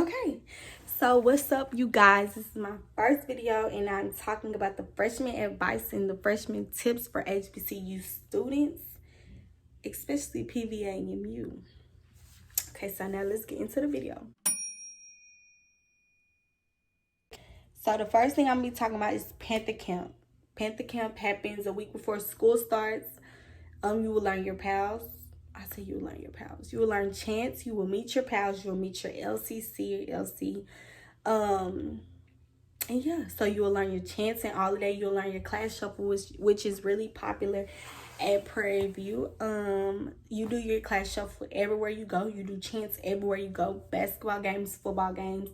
Okay, so what's up, you guys? This is my first video and I'm talking about the freshman advice and the freshman tips for HBCU students, especially PVAMU. Okay, so now let's get into the video. So the first thing I'm gonna be talking about is Panther Camp. Panther Camp happens a week before school starts. You will learn your pals. I say you will learn your pals. You will learn chants. You will meet your pals. You will meet your LCC or LC. And yeah, so you will learn your chants and all of that. You'll learn your class shuffle, which is really popular at Prairie View. You do your class shuffle everywhere you go. You do chants everywhere you go. Basketball games, football games,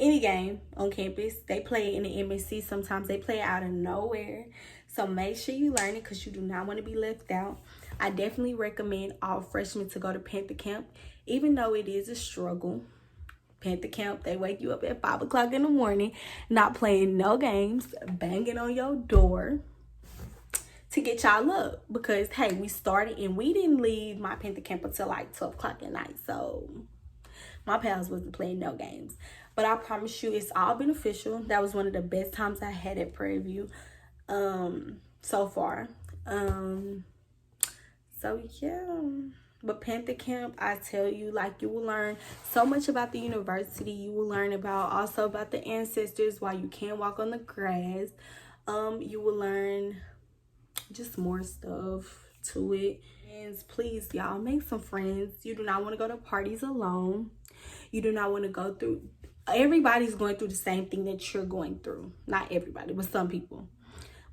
any game on campus. They play in the MSC. Sometimes they play out of nowhere. So make sure you learn it because you do not want to be left out. I definitely recommend all freshmen to go to Panther Camp, even though it is a struggle. Panther Camp, they wake you up at 5 o'clock in the morning, not playing no games, banging on your door to get y'all up. Because, hey, we started and we didn't leave my Panther Camp until like 12 o'clock at night. So my pals wasn't playing no games. But I promise you, it's all beneficial. That was one of the best times I had at Prairie View so far. So yeah, but Panther Camp, I tell you, like, you will learn so much about the university. You will learn also about the ancestors, why you can't walk on the grass. You will learn just more stuff to it. And please, y'all, make some friends. You do not want to go to parties alone. You do not want to go through, everybody's going through the same thing that you're going through. Not everybody, but some people.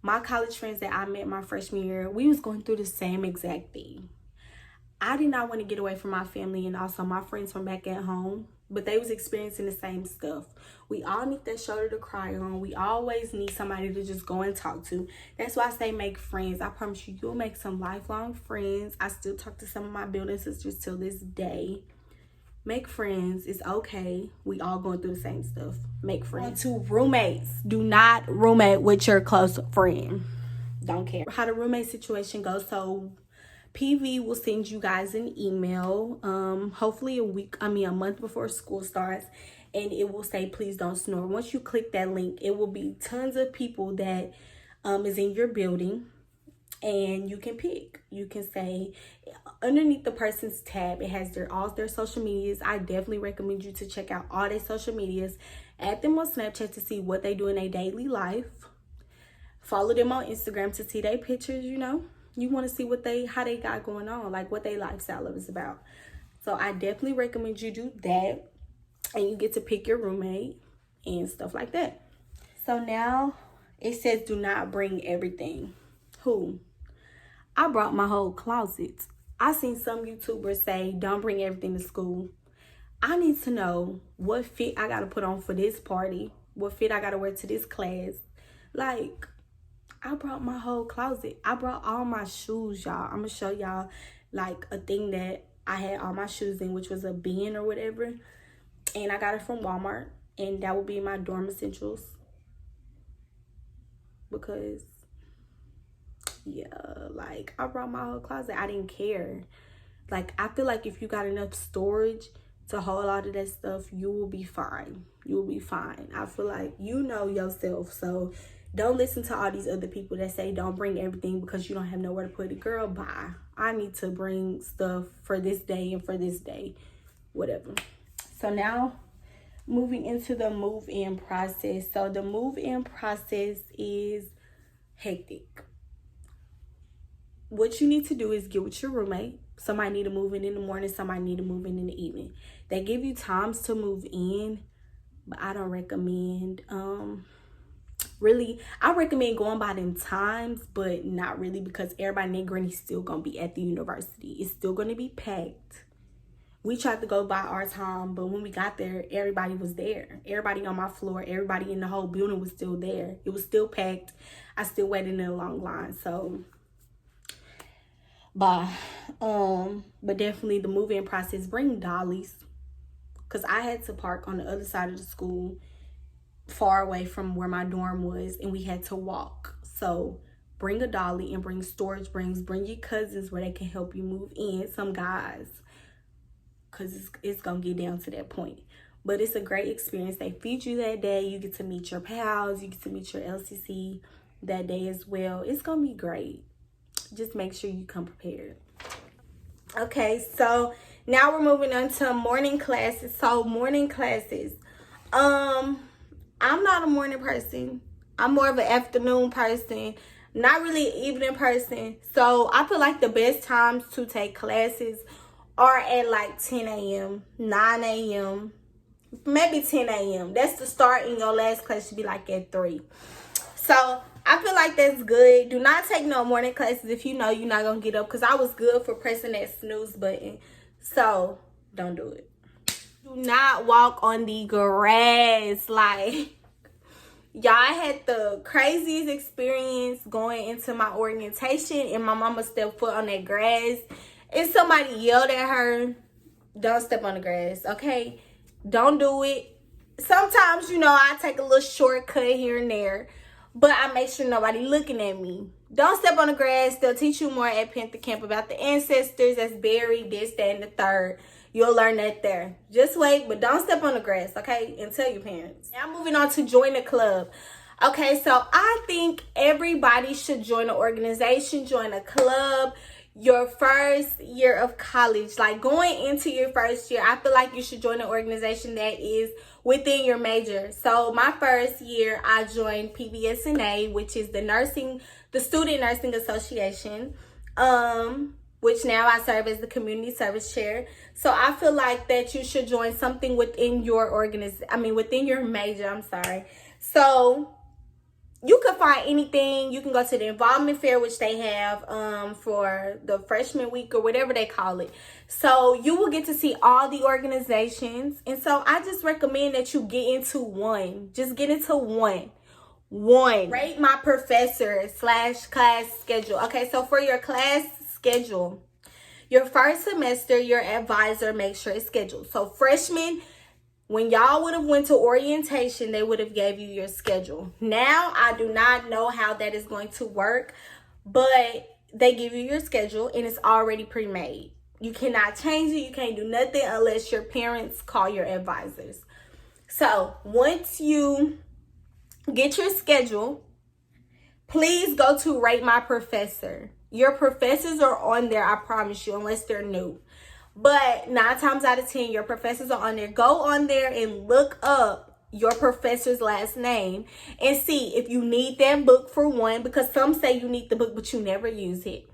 My college friends that I met my freshman year, we was going through the same exact thing. I did not want to get away from my family and also my friends from back at home, but they was experiencing the same stuff. We all need that shoulder to cry on. We always need somebody to just go and talk to. That's why I say make friends. I promise you, you'll make some lifelong friends. I still talk to some of my building sisters till this day. Make friends. It's okay. We all going through the same stuff. Make friends. To roommates. Do not roommate with your close friend. Don't care how the roommate situation goes. So PV will send you guys an email, hopefully a month before school starts, and it will say, please don't snore. Once you click that link, it will be tons of people that is in your building, and you can pick. You can say, underneath the person's tab, it has all their social medias. I definitely recommend you to check out all their social medias. Add them on Snapchat to see what they do in their daily life. Follow them on Instagram to see their pictures, you know. You want to see how they got going on, like what their lifestyle is about. So I definitely recommend you do that, and you get to pick your roommate and stuff like that. So now it says do not bring everything. I brought my whole closet. I seen some YouTubers say don't bring everything to school. I need to know what fit I got to put on for this party, what fit I got to wear to this class. Like, I brought my whole closet. I brought all my shoes, y'all. I'm going to show y'all, like, a thing that I had all my shoes in, which was a bin or whatever. And I got it from Walmart. And that will be my dorm essentials. Because, yeah, like, I brought my whole closet. I didn't care. Like, I feel like if you got enough storage to hold all of that stuff, you will be fine. You will be fine. I feel like you know yourself, so don't listen to all these other people that say don't bring everything because you don't have nowhere to put it. Girl, bye. I need to bring stuff for this day and for this day. Whatever. So now, moving into the move-in process. So the move-in process is hectic. What you need to do is get with your roommate. Somebody need to move in the morning. Somebody need to move in the evening. They give you times to move in, but I don't recommend... Really, I recommend going by them times, but not really, because everybody and their granny's still gonna be at the university. It's still gonna be packed. We tried to go by our time, but when we got there, everybody was there. Everybody on my floor, everybody in the whole building was still there. It was still packed. I still waited in a long line. So bye. But definitely the move-in process, bring dollies, because I had to park on the other side of the school, far away from where my dorm was, and we had to walk. So bring a dolly and bring storage brings. Bring your cousins where they can help you move in. Some guys, because it's gonna get down to that point. but it's a great experience. They feed you that day. You get to meet your pals. You get to meet your LCC that day as well. It's gonna be great. Just make sure you come prepared. Okay, so now we're moving on to morning classes. So morning classes, I'm not a morning person. I'm more of an afternoon person, not really an evening person. So I feel like the best times to take classes are at like 10 a.m., 9 a.m., maybe 10 a.m. That's the start, and your last class should be like at 3. So I feel like that's good. Do not take no morning classes if you know you're not going to get up, because I was good for pressing that snooze button. So don't do it. Do not walk on the grass. Like, y'all, had the craziest experience going into my orientation, and my mama stepped foot on that grass, and somebody yelled at her, don't step on the grass, okay? Don't do it. Sometimes, you know, I take a little shortcut here and there, but I make sure nobody looking at me. Don't step on the grass. They'll teach you more at Panther Camp about the ancestors that's buried, this, that, and the third. You'll learn that there. Just wait, but don't step on the grass, okay? And tell your parents. Now moving on to join a club. Okay, so I think everybody should join an organization, join a club. Your first year of college, like going into your first year, I feel like you should join an organization that is within your major. So my first year, I joined PVSNA, which is the Student Nursing Association, which now I serve as the community service chair. So I feel like that you should join something within your within your major. I'm sorry. So you can find anything. You can go to the involvement fair, which they have for the freshman week or whatever they call it. So you will get to see all the organizations. And so I just recommend that you get into one. Just get into one. Rate my professor / class schedule. Okay, so for your class schedule, your first semester, your advisor makes sure it's scheduled. So freshmen, when y'all would have went to orientation, they would have gave you your schedule. Now, I do not know how that is going to work, but they give you your schedule and it's already pre-made. You cannot change it. You can't do nothing unless your parents call your advisors. So once you get your schedule, please go to Rate My Professor. Your professors are on there, I promise you, unless they're new. But 9 times out of 10, your professors are on there. Go on there and look up your professor's last name and see if you need that book, for one, because some say you need the book, but you never use it.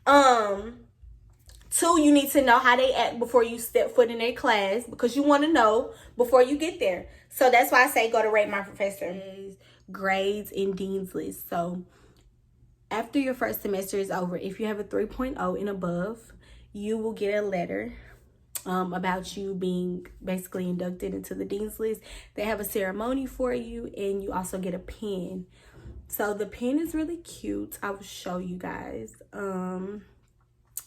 2, you need to know how they act before you step foot in their class, because you want to know before you get there. So that's why I say go to Rate My Professor. Grades and Dean's List. So after your first semester is over, if you have a 3.0 and above, you will get a letter about you being basically inducted into the Dean's List. They have a ceremony for you, and you also get a pen. So the pen is really cute. I will show you guys.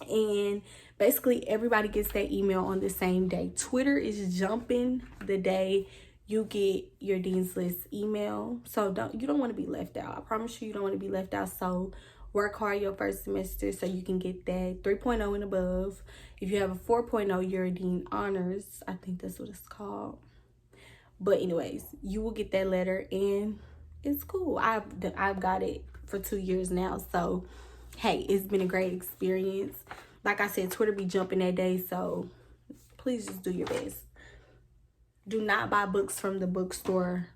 And basically everybody gets their email on the same day. Twitter is jumping the day you get your Dean's List email. So you don't want to be left out. I promise you don't want to be left out. So work hard your first semester so you can get that 3.0 and above. If you have a 4.0, you're a Dean Honors. I think that's what it's called. But anyways, you will get that letter, and it's cool. I've got it for 2 years now. So, hey, it's been a great experience. Like I said, Twitter be jumping that day. So please just do your best. Do not buy books from the bookstore.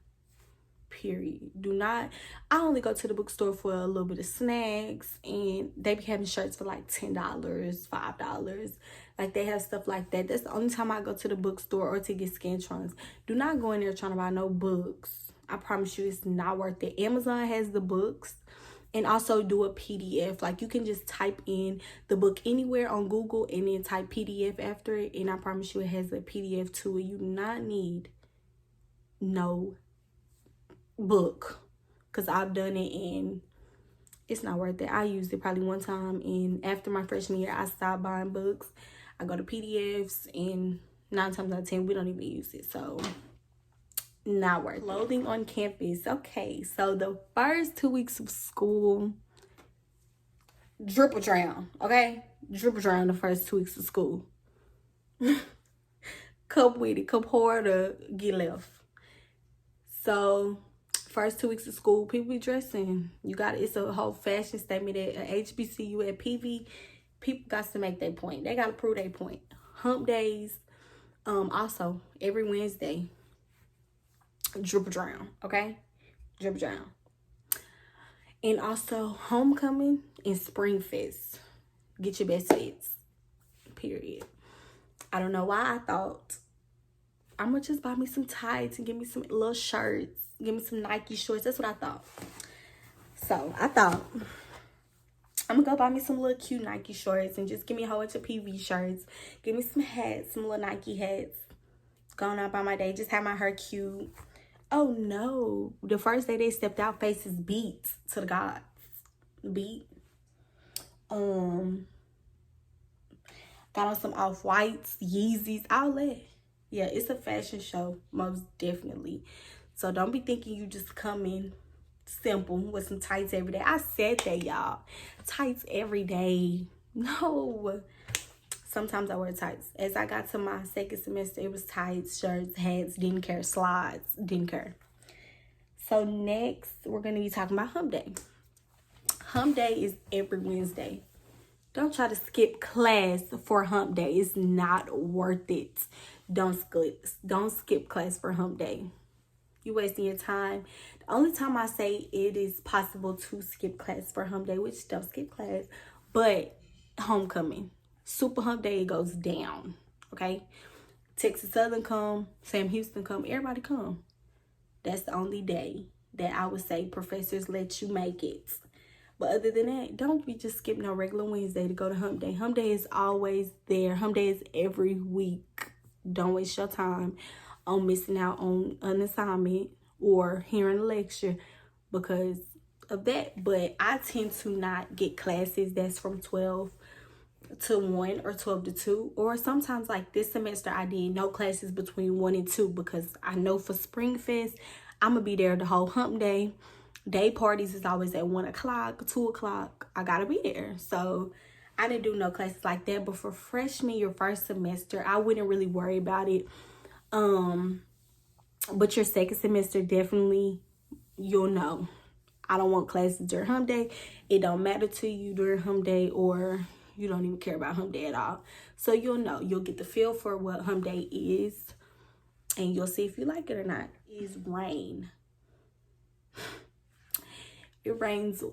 Period. I only go to the bookstore for a little bit of snacks, and they be having shirts for like $10, $5. Like, they have stuff like that. That's the only time I go to the bookstore, or to get Scantrons. Do not go in there trying to buy no books. I promise you it's not worth it. Amazon has the books, and also do a PDF. Like, you can just type in the book anywhere on Google and then type PDF after it, and I promise you it has a PDF to it. You do not need no book, because I've done it and it's not worth it. I used it probably one time, and after my freshman year I stopped buying books. I go to PDFs, and 9 times out of 10 we don't even use it. So not worth it. Clothing on campus. Okay, so the first 2 weeks of school, drip or drown. Okay, drip or drown the first 2 weeks of school. come with it, come hard or get left. So first 2 weeks of school, people be dressing. It's a whole fashion statement at HBCU, at PV. People got to make their point. They got to prove their point. Hump days, also every Wednesday, drip drown, okay? Drip drown. And also homecoming and spring fest. Get your best fits, period. I don't know why I thought I'm gonna just buy me some tights and give me some little shirts, give me some Nike shorts. That's what I thought. So I thought I'm gonna go buy me some little cute Nike shorts and just give me a whole bunch of PV shirts. Give me some hats, some little Nike hats. Going out by my day, just have my hair cute. Oh no, the first day they stepped out, faces beat to the gods. Beat. Got on some off-whites, Yeezys, all that. Yeah, it's a fashion show, most definitely. So don't be thinking you just come in simple with some tights every day. I said that, y'all. Tights every day. No. Sometimes I wear tights. As I got to my second semester, it was tights, shirts, hats, didn't care, slides, didn't care. So next, we're going to be talking about Hump Day. Hump Day is every Wednesday. Don't try to skip class for Hump Day. It's not worth it. Don't skip class for Hump Day. You wasting your time. The only time I say it is possible to skip class for Hump Day, which don't skip class, but homecoming. Super Hump Day, it goes down. Okay? Texas Southern come, Sam Houston come, everybody come. That's the only day that I would say professors let you make it. But other than that, don't be just skipping a regular Wednesday to go to Hump Day. Hump Day is always there. Hump Day is every week. Don't waste your time on missing out on an assignment or hearing a lecture because of that. But I tend to not get classes that's from 12 to 1 or 12 to 2. Or sometimes like this semester I did no classes between 1 and 2 because I know for Spring Fest, I'm going to be there the whole Hump Day. Day parties is always at 1 o'clock, 2 o'clock. I gotta be there. So I didn't do no classes like that. But for freshman year, first semester, I wouldn't really worry about it. But your second semester, definitely, you'll know. I don't want classes during Hump Day. It don't matter to you during Hump Day, or you don't even care about Hump Day at all. So you'll know. You'll get the feel for what Hump Day is. And you'll see if you like it or not. It's rain. It rains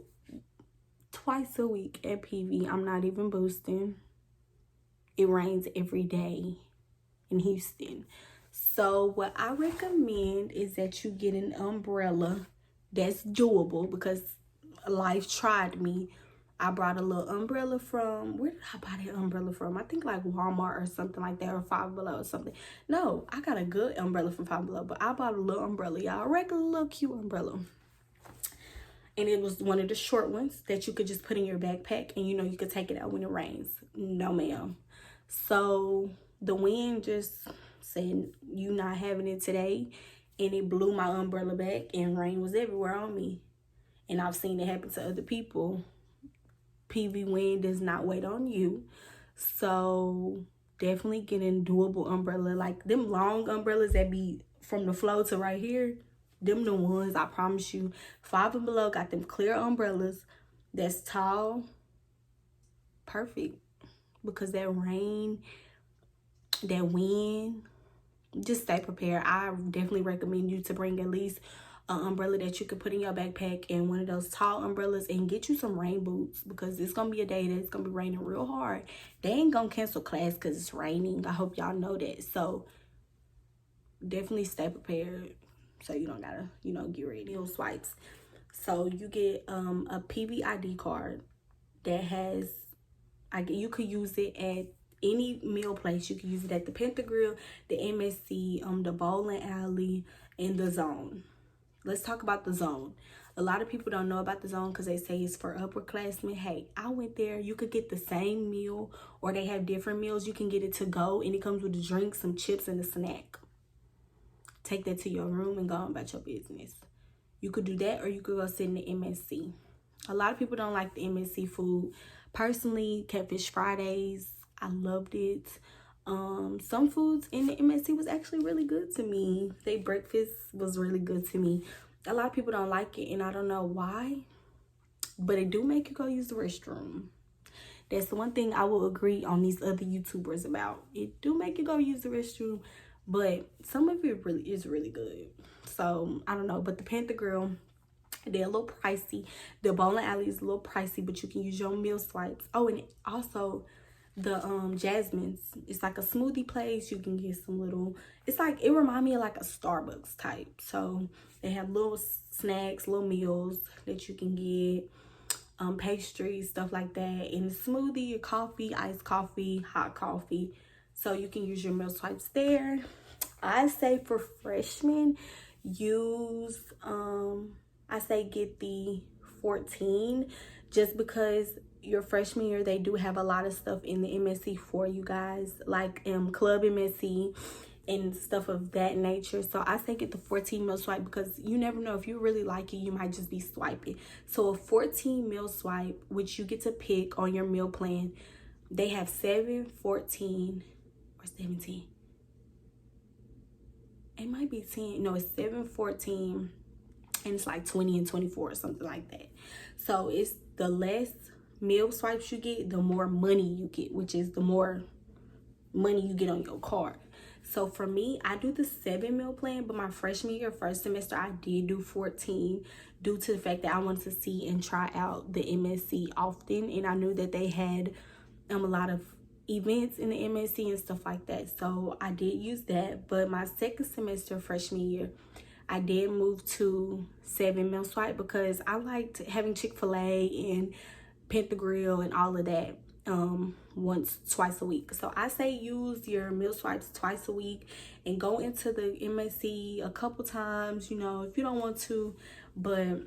twice a week at PV. I'm not even boosting. It rains every day in Houston. So what I recommend is that you get an umbrella that's doable because life tried me. I brought a little umbrella from, where did I buy that umbrella from? I think like Walmart or something like that, or Five Below or something. No, I got a good umbrella from Five Below, but I bought a little umbrella, y'all. A regular little cute umbrella. And it was one of the short ones that you could just put in your backpack and, you could take it out when it rains. No, ma'am. So the wind just said, you not having it today. And it blew my umbrella back and rain was everywhere on me. And I've seen it happen to other people. PV wind does not wait on you. So definitely get a doable umbrella. Like them long umbrellas that be from the floor to right here. Them the ones, I promise you. Five and Below got them clear umbrellas that's tall. Perfect. Because that rain, that wind, just stay prepared. I definitely recommend you to bring at least an umbrella that you can put in your backpack and one of those tall umbrellas, and get you some rain boots because it's going to be a day that's going to be raining real hard. They ain't going to cancel class because it's raining. I hope y'all know that. So definitely stay prepared. So you don't gotta, get ready to swipes. So you get a PV ID card that has, you could use it at any meal place. You can use it at the Panther Grill, the MSC, the bowling alley, and the Zone. Let's talk about the Zone. A lot of people don't know about the Zone because they say it's for upperclassmen. Hey, I went there. You could get the same meal, or they have different meals. You can get it to go, and it comes with a drink, some chips, and a snack. Take that to your room and go on about your business. You could do that, or you could go sit in the MSC. A lot of people don't like the MSC food. Personally, Catfish Fridays, I loved it. Some foods in the MSC was actually really good to me. Their breakfast was really good to me. A lot of people don't like it, and I don't know why, but it do make you go use the restroom. That's the one thing I will agree on these other YouTubers about. It do make you go use the restroom, but some of it really is really good. So I don't know, but the Panther Grill, they're a little pricey. The bowling alley is a little pricey, but you can use your meal swipes. Oh, and also the Jasmine's, it's like a smoothie place. You can get some little, it's like, it remind me of like a Starbucks type. So they have little snacks, little meals that you can get, pastries, stuff like that. And the smoothie, your coffee, iced coffee, hot coffee. So you can use your meal swipes there. I say for freshmen, use I say get the 14, just because your freshman year they do have a lot of stuff in the MSC for you guys, like Club MSC and stuff of that nature. So I say get the 14 meal swipe, because you never know, if you really like it, you might just be swiping. So a 14 meal swipe, which you get to pick on your meal plan, they have 7, 14, or 17. It might be 10. No, it's 7, 14, and it's like 20 and 24 or something like that. So it's the less meal swipes you get, the more money you get, which is the more money you get on your card. So for me, I do the 7 meal plan, but my freshman year, first semester, I did do 14 due to the fact that I wanted to see and try out the MSC often, and I knew that they had a lot of events in the MSC and stuff like that. So I did use that. But my second semester, freshman year, I did move to 7 meal swipe, because I liked having Chick-fil-A and Panther Grill and all of that twice a week. So I say use your meal swipes twice a week and go into the MSC a couple times, you know, if you don't want to. But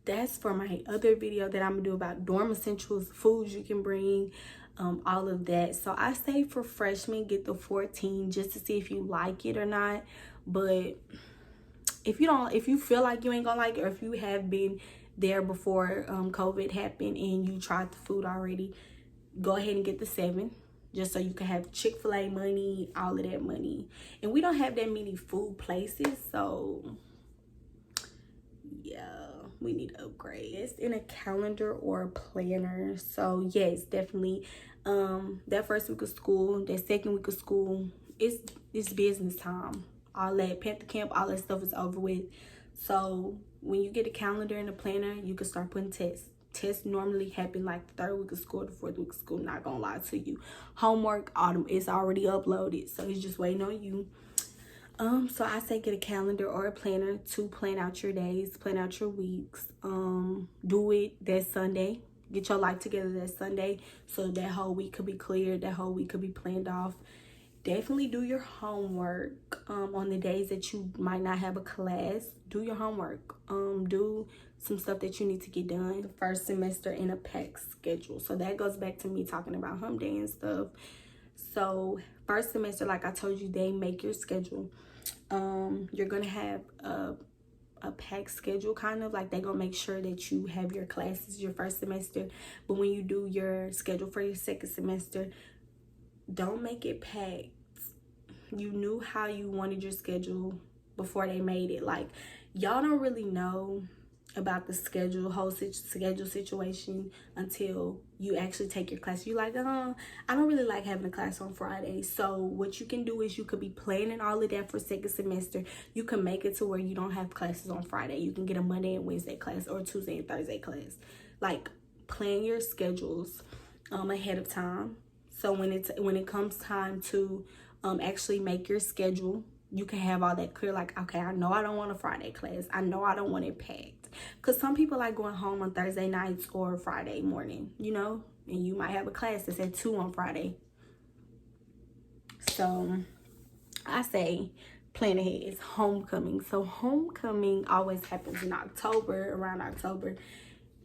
that's for my other video that I'm gonna do about dorm essentials, foods you can bring, all of that. So I say for freshmen, get the 14 just to see if you like it or not. But if you feel like you ain't gonna like it, or if you have been there before COVID happened and you tried the food already, go ahead and get the 7, just so you can have Chick-fil-A money, all of that money. And we don't have that many food places, so yeah, we need to upgrade. It's in a calendar or a planner. So yes, definitely that first week of school, that second week of school, it's business time. All that Panther Camp, all that stuff is over with. So when you get a calendar and a planner, you can start putting tests. Tests normally happen like the 3rd week of school, the 4th week of school, not gonna lie to you. Homework, it's already uploaded, so it's just waiting on you. So I say get a calendar or a planner to plan out your days, plan out your weeks. Do it that Sunday. Get your life together that Sunday, so that whole week could be cleared, that whole week could be planned off. Definitely do your homework on the days that you might not have a class. Do your homework. Do some stuff that you need to get done the first semester in a packed schedule. So that goes back to me talking about Hump Day and stuff. So first semester, like I told you, they make your schedule. You're gonna have a packed schedule, kind of like they're gonna make sure that you have your classes your first semester, but when you do your schedule for your second semester, don't make it packed. You knew how you wanted your schedule before they made it. Like, y'all don't really know about the whole schedule situation until you actually take your class. You're like, I don't really like having a class on Friday. So what you can do is you could be planning all of that for second semester. You can make it to where you don't have classes on Friday. You can get a Monday and Wednesday class, or Tuesday and Thursday class. Like, plan your schedules ahead of time. So when it comes time to actually make your schedule, you can have all that clear. Like, okay, I know I don't want a Friday class. I know I don't want it packed. Because some people like going home on Thursday nights or Friday morning, you know? And you might have a class that's at 2 on Friday. So I say plan ahead. It's homecoming. So homecoming always happens in October, around October.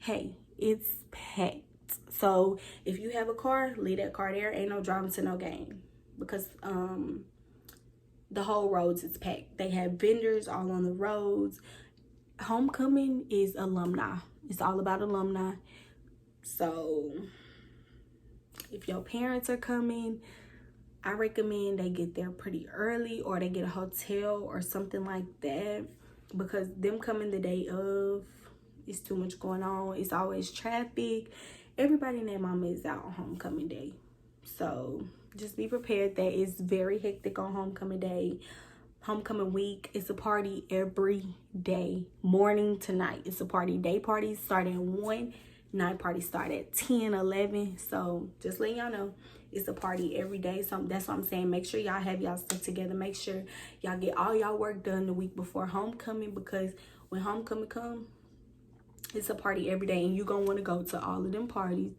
Hey, it's packed. So if you have a car, leave that car there. Ain't no driving to no game, because the whole roads is packed. They have vendors all on the roads. Homecoming is alumni. It's all about alumni. So if your parents are coming, I recommend they get there pretty early, or they get a hotel or something like that, because them coming the day of, it's too much going on. It's always traffic. Everybody and their mama is out on homecoming day. So just be prepared that it's very hectic on homecoming day. Homecoming week, it's a party every day, morning to night. It's a party. Day parties start at 1, night parties start at 10, 11. So just letting y'all know, it's a party every day. So that's what I'm saying. Make sure y'all have y'all stuff together. Make sure y'all get all y'all work done the week before homecoming, because when homecoming come, it's a party every day, and you're gonna want to go to all of them parties.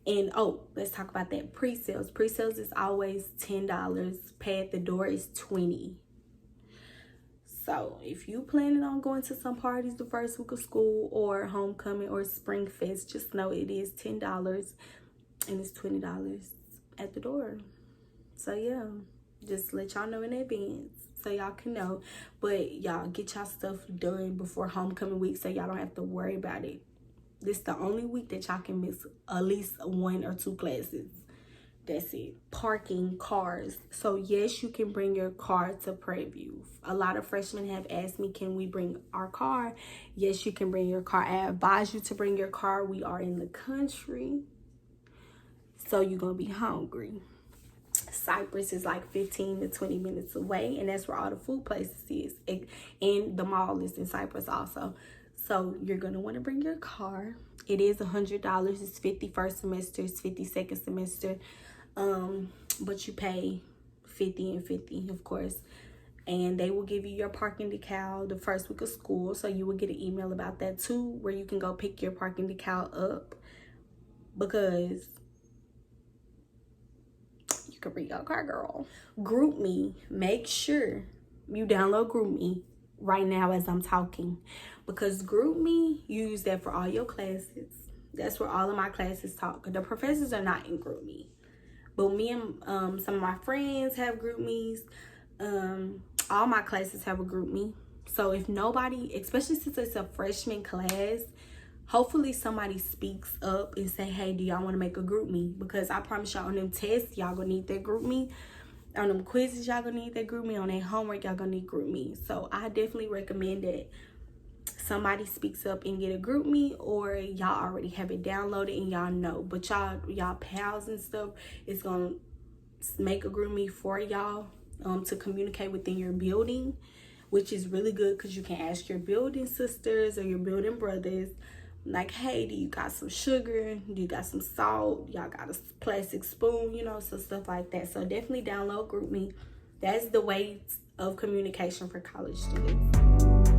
And oh, let's talk about that pre-sales. Pre-sales is always $10. Pay at the door is $20. So if you planning on going to some parties the first week of school, or homecoming, or spring fest, just know it is $10 and it's $20 at the door. So yeah, just let y'all know in advance so y'all can know. But y'all get y'all stuff done before homecoming week, so y'all don't have to worry about it. This is the only week that y'all can miss at least 1 or 2 classes. That's it. Parking, cars. So yes, you can bring your car to Prairie View. A lot of freshmen have asked me, can we bring our car? Yes, you can bring your car. I advise you to bring your car. We are in the country, so you're gonna be hungry. Cypress is like 15 to 20 minutes away, and that's where all the food places is. And the mall is in Cypress also. So you're gonna want to bring your car. It is $100. It's 50 first semester, it's 50 second semester. But you pay 50 and 50, of course. And they will give you your parking decal the first week of school. So you will get an email about that too, where you can go pick your parking decal up, because you can bring your car, girl. GroupMe. Make sure you download GroupMe right now as I'm talking, because GroupMe, you use that for all your classes. That's where all of my classes talk. The professors are not in GroupMe, but me and some of my friends have GroupMes. All my classes have a GroupMe. So if nobody, especially since it's a freshman class, hopefully somebody speaks up and say, hey, do y'all want to make a GroupMe? Because I promise y'all, on them tests, y'all gonna need that GroupMe. On them quizzes, y'all gonna need that GroupMe. On their homework, y'all gonna need GroupMe. So I definitely recommend that somebody speaks up and get a GroupMe, or y'all already have it downloaded and y'all know. But y'all pals and stuff is gonna make a GroupMe for y'all to communicate within your building, which is really good, because you can ask your building sisters or your building brothers, like, hey, do you got some sugar? Do you got some salt? Y'all got a plastic spoon? You know, so stuff like that. So definitely download GroupMe. That's the way of communication for college students.